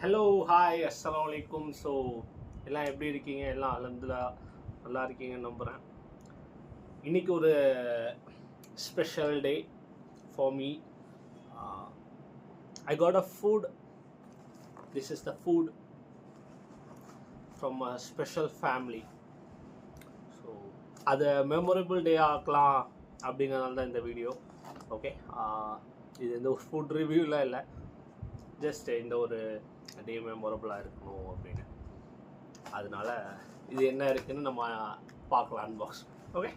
Hello hi அஸ்ஸலாமு அலைக்கும். So எல்லாம் எப்படி இருக்கீங்க? எல்லாம் நல்லா இருக்கீங்கன்னு நம்புகிறேன். இன்றைக்கி ஒரு special day for me. I got a food. This is the food from a special family. So அதை மெமரபிள் டே ஆக்கலாம் அப்படிங்கிறனால தான் இந்த வீடியோ. ஓகே, இது எந்த ஒரு ஃபுட் ரிவ்யூலாம் இல்லை, ஜஸ்ட் இந்த ஒரு டே மெமரபுளாக இருக்கணும் அப்படின்னு. அதனால இது என்ன இருக்குன்னு நம்ம பார்க்கலாம், அன்பாக்ஸ். Okay,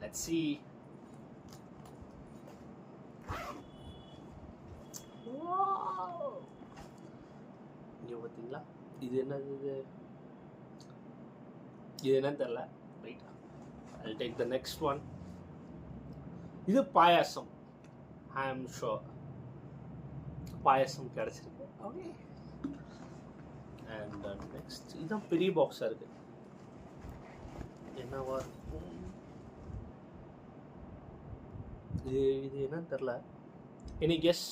let's see. இங்கே பார்த்தீங்களா, இது என்னது? இது என்னன்னு தெரில. Right, I'll take the next one. இது பாயாசம். ஐ ஆம் ஷோர் பாயாசம் கிடச்சிருக்கு. ஓகே, அண்ட் நெக்ஸ்ட் இதுதான் பெரிய பாக்ஸாக இருக்குது. என்னவா இருக்கும் இது என்னன்னு தெரில. Any guess?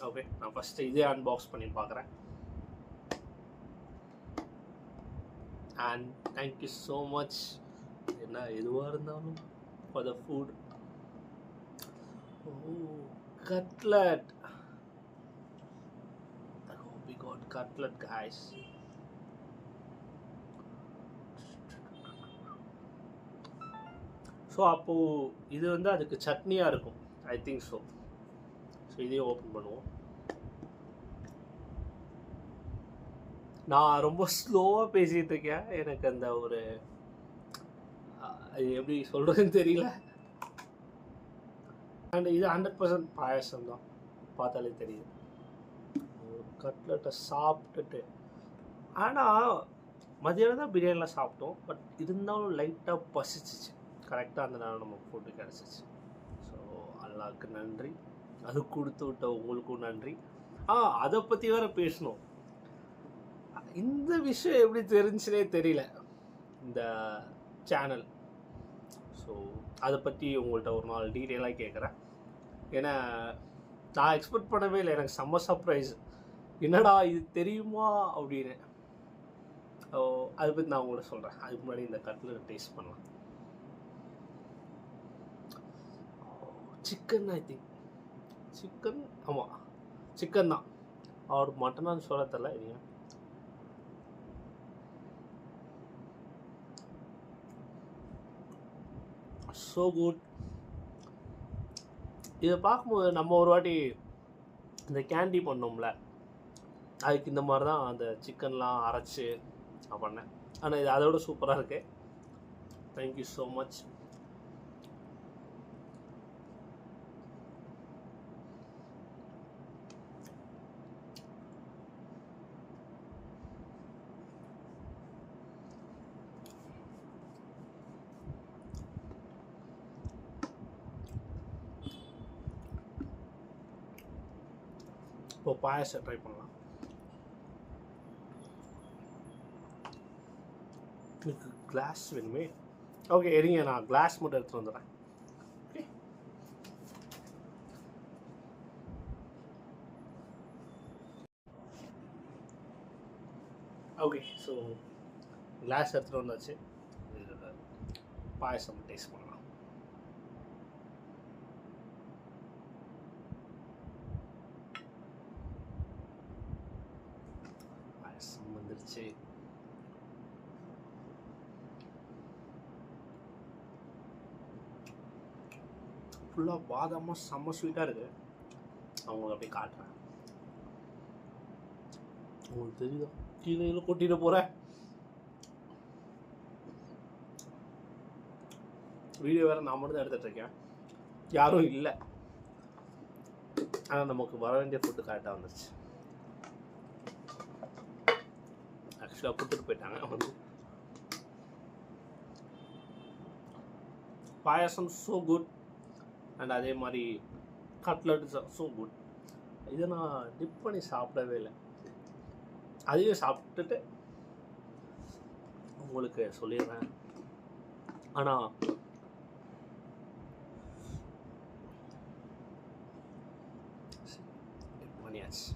ஓகே, நான் ஃபஸ்ட்டு இதே அன்பாக்ஸ் பண்ணி பார்க்குறேன். And thank you so much. என்ன எதுவாக இருந்தாலும் for the food. Oh, cutlet. Oh, we got cutlet, guys. So அப்போது இது வந்து அதுக்கு சட்னியாக இருக்கும், ஐ திங்க் ஸோ. ஸோ இதையும் ஓப்பன் பண்ணுவோம். நான் ரொம்ப ஸ்லோவாக பேசிகிட்டு இருக்கேன், எனக்கு அந்த ஒரு அது எப்படி சொல்கிறதுன்னு தெரியல. அண்ட் இது 100% பாயசம் தான், பார்த்தாலே தெரியுது. கட்லெட்டை சாப்பிட்டுட்டு, ஆனால் மதியானம் தான் பிரியாணிலாம் சாப்பிட்டோம், பட் இருந்தாலும் லைட்டாக பசிச்சிச்சு. கரெக்டாக அந்த நேரம் நமக்கு ஃபுட்டு கிடச்சிச்சு. ஸோ அல்லாஹ்க்கு நன்றி, அது கொடுத்து விட்ட உங்களுக்கும் நன்றி. அதை பற்றி வேறு பேசணும். இந்த விஷயம் எப்படி தெரிஞ்சுனே தெரியல, இந்த சேனல். ஸோ அதை பற்றி உங்கள்கிட்ட ஒரு நாள் டீட்டெயிலாக கேட்குறேன். ஏன்னா நான் எக்ஸ்பெக்ட் பண்ணவே இல்லை, எனக்கு செம்ம சர்ப்ரைஸ். என்னடா இது தெரியுமா அப்படின்னு. அதை பற்றி நான் உங்கள்கிட்ட சொல்கிறேன். அதுக்கு முன்னாடி இந்த கட்லெட் டேஸ்ட் பண்ணலாம். Chicken, I think chicken. ஆமாம், சிக்கன் தான். அவர் மட்டனான்னு சொல்ல தெரில. இல்லையா, ஸோ குட். இதை பார்க்கும்போது நம்ம ஒரு வாட்டி இந்த கேண்டி பண்ணோம்ல, அதுக்கு இந்த மாதிரி தான் அந்த சிக்கன்லாம் அரைச்சி நான் பண்ணேன். ஆனால் இது அதோட சூப்பராக இருக்கு. Thank you so much. இப்போ பாயாசம் ட்ரை பண்ணலாம். எனக்கு கிளாஸ் வேணுமே. ஓகே, இருங்க, நான் கிளாஸ் மட்டும் எடுத்துகிட்டு வந்துடுறேன். ஓகே, ஸோ கிளாஸ் எடுத்துகிட்டு வந்தாச்சு. பாயசம் டேஸ்ட் பண்ணலாம். பாயசம் வந்துருச்சு. ஃபுல்லாக பாதாமாக செம்ம ஸ்வீட்டாக இருக்குது. அவங்களுக்கு அப்படியே காட்டுறேன். உங்களுக்கு தெரியுதா? கீழே கொட்டிட்டு போகிறேன். வீடியோ வேறு நான் மட்டும் தான் எடுத்துகிட்ருக்கேன், யாரும் இல்லை. ஆனால் நமக்கு வர வேண்டிய ஃபுட்டு கரெக்டாக வந்துருச்சு. ஆக்சுவலாக கொடுத்துட்டு போயிட்டாங்க வந்து. பாயாசம் ஸோ குட். அண்ட் அதே மாதிரி கட்லட் ஸோ குட். இதை நான் டிப் பண்ணி சாப்பிடவே இல்லை, அதையும் சாப்பிட்டுட்டு உங்களுக்கு சொல்லிடுறேன். ஆனால் பண்ணியாச்சு.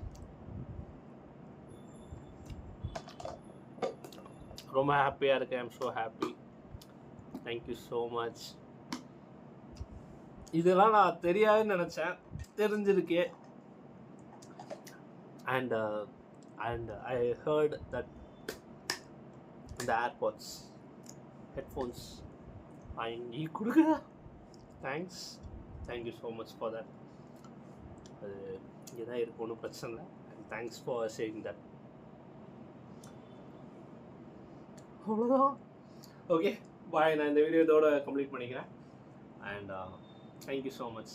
ரொம்ப ஹாப்பியாக இருக்கேன். I'm so happy. Thank you so much. இதெல்லாம் நான் தெரியாதுன்னு நினச்சேன், தெரிஞ்சிருக்கே. அண்ட் ஐ ஹர்ட் தட் இந்த ஏர்பாட்ஸ் ஹெட்ஃபோன்ஸ் வாங்கி கொடுக்குற. Thank you so much for that. அது இங்கே தான் இருக்கு, ஒன்றும் பிரச்சனை இல்லை. And thanks for saying that. அவ்வளோதான். Okay bye. நான் இந்த வீடியோ இதோட கம்ப்ளீட் பண்ணிக்கிறேன். And thank you so much.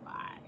Bye.